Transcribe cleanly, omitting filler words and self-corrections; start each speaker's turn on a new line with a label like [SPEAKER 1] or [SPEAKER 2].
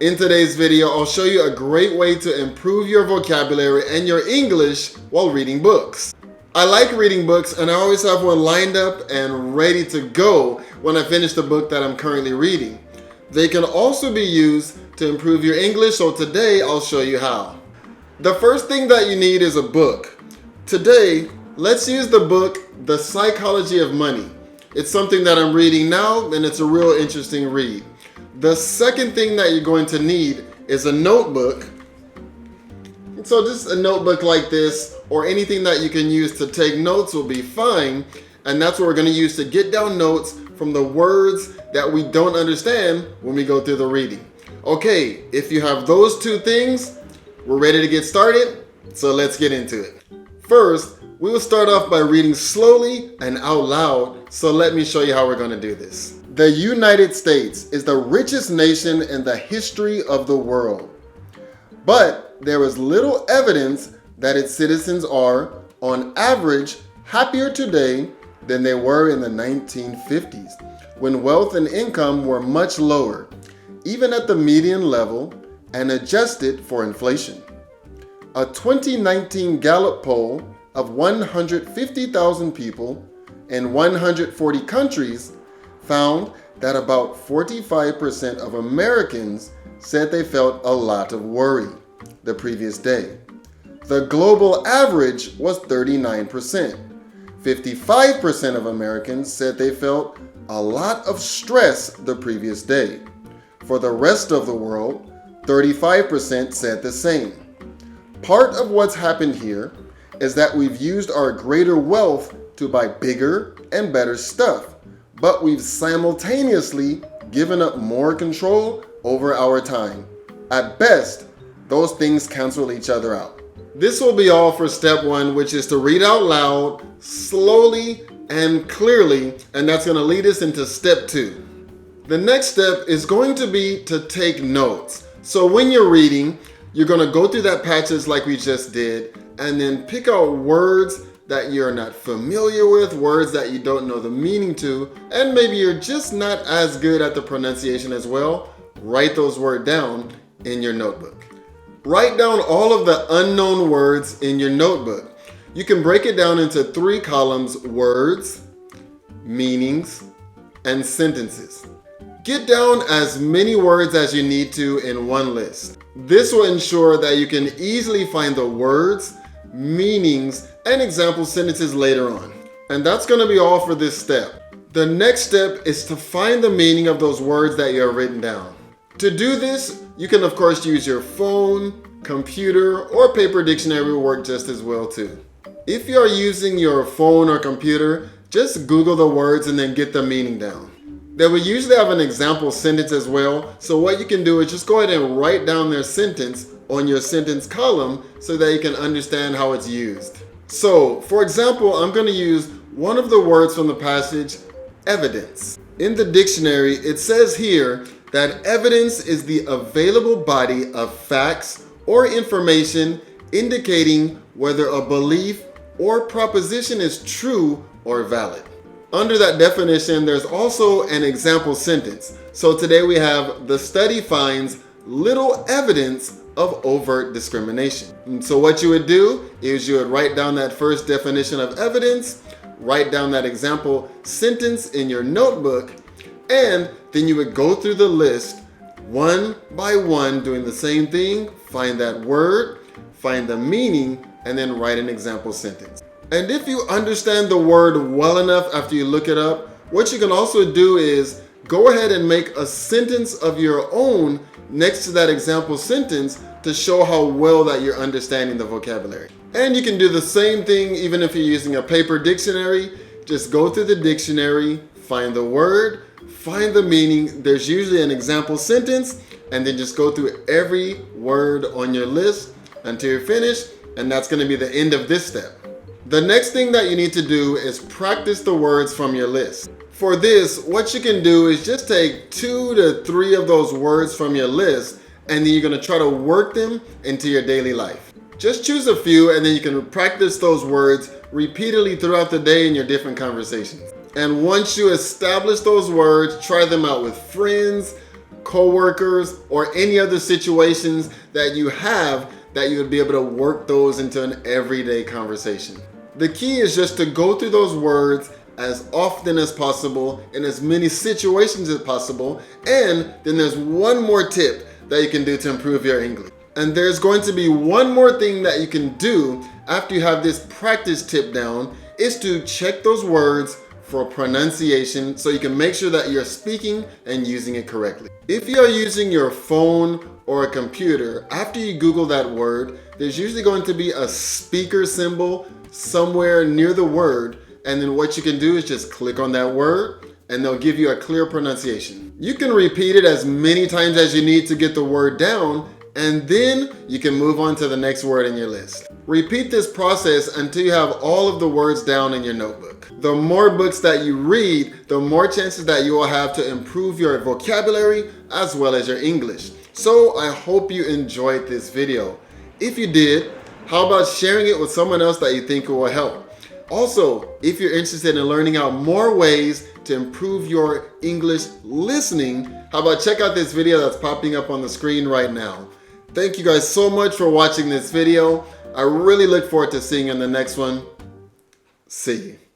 [SPEAKER 1] In today's video, I'll show you a great way to improve your vocabulary and your English while reading books. I like reading books and I always have one lined up and ready to go when I finish the book that I'm currently reading. They can also be used to improve your English, so today I'll show you how. The first thing that you need is a book. Today, let's use the book, The Psychology of Money. It's something that I'm reading now and it's a real interesting read. The second thing that you're going to need is a notebook. So just a notebook like this or anything that you can use to take notes will be fine. And that's what we're going to use to get down notes from the words that we don't understand when we go through the reading. Okay, if you have those two things, we're ready to get started. So let's get into it. First, we will start off by reading slowly and out loud. So let me show you how we're going to do this. The United States is the richest nation in the history of the world. But there is little evidence that its citizens are, on average, happier today than they were in the 1950s, when wealth and income were much lower, even at the median level and adjusted for inflation. A 2019 Gallup poll of 150,000 people in 140 countries found that about 45% of Americans said they felt a lot of worry the previous day. The global average was 39%. 55% of Americans said they felt a lot of stress the previous day. For the rest of the world, 35% said the same. Part of what's happened here is that we've used our greater wealth to buy bigger and better stuff, but we've simultaneously given up more control over our time. At best, those things cancel each other out. This will be all for step one, which is to read out loud, slowly and clearly, and that's going to lead us into step two. The next step is going to be to take notes. So when you're reading, you're going to go through that passage like we just did, and then pick out words that you're not familiar with, words that you don't know the meaning to, and maybe you're just not as good at the pronunciation as well. Write those words down in your notebook. Write down all of the unknown words in your notebook. You can break it down into 3 columns: words, meanings, and sentences. Get down as many words as you need to in one list. This will ensure that you can easily find the words, meanings, and example sentences later on. And that's going to be all for this step. The next step is to find the meaning of those words that you have written down. To do this, you can of course use your phone, computer, or paper dictionary will work just as well too. If you are using your phone or computer, just Google the words and then get the meaning down. They will usually have an example sentence as well, so what you can do is just go ahead and write down their sentence on your sentence column so that you can understand how it's used. So, for example, I'm going to use one of the words from the passage, evidence. In the dictionary, it says here that evidence is the available body of facts or information indicating whether a belief or proposition is true or valid. Under that definition, there's also an example sentence. So today we have, the study finds little evidence of overt discrimination. And so what you would do is you would write down that first definition of evidence, write down that example sentence in your notebook, and then you would go through the list one by one doing the same thing, find that word, find the meaning, and then write an example sentence. And if you understand the word well enough after you look it up, what you can also do is go ahead and make a sentence of your own next to that example sentence to show how well that you're understanding the vocabulary. And you can do the same thing even if you're using a paper dictionary. Just go through the dictionary, find the word, find the meaning. There's usually an example sentence, and then just go through every word on your list until you're finished, and that's going to be the end of this step. The next thing that you need to do is practice the words from your list. For this, what you can do is just take 2 to 3 of those words from your list, and then you're going to try to work them into your daily life. Just choose a few, and then you can practice those words repeatedly throughout the day in your different conversations. And once you establish those words, try them out with friends, coworkers, or any other situations that you have that you would be able to work those into an everyday conversation. The key is just to go through those words as often as possible in as many situations as possible, and then there's one more tip that you can do to improve your English. And there's going to be one more thing that you can do after you have this practice tip down, is to check those words for pronunciation so you can make sure that you're speaking and using it correctly. If you're using your phone or a computer, after you Google that word, there's usually going to be a speaker symbol somewhere near the word, and then what you can do is just click on that word and they'll give you a clear pronunciation. You can repeat it as many times as you need to get the word down, and then you can move on to the next word in your list. Repeat this process until you have all of the words down in your notebook. The more books that you read, the more chances that you will have to improve your vocabulary as well as your English. So I hope you enjoyed this video. If you did, how about sharing it with someone else that you think will help? Also, if you're interested in learning out more ways to improve your English listening, how about check out this video that's popping up on the screen right now. Thank you guys so much for watching this video. I really look forward to seeing you in the next one. See you.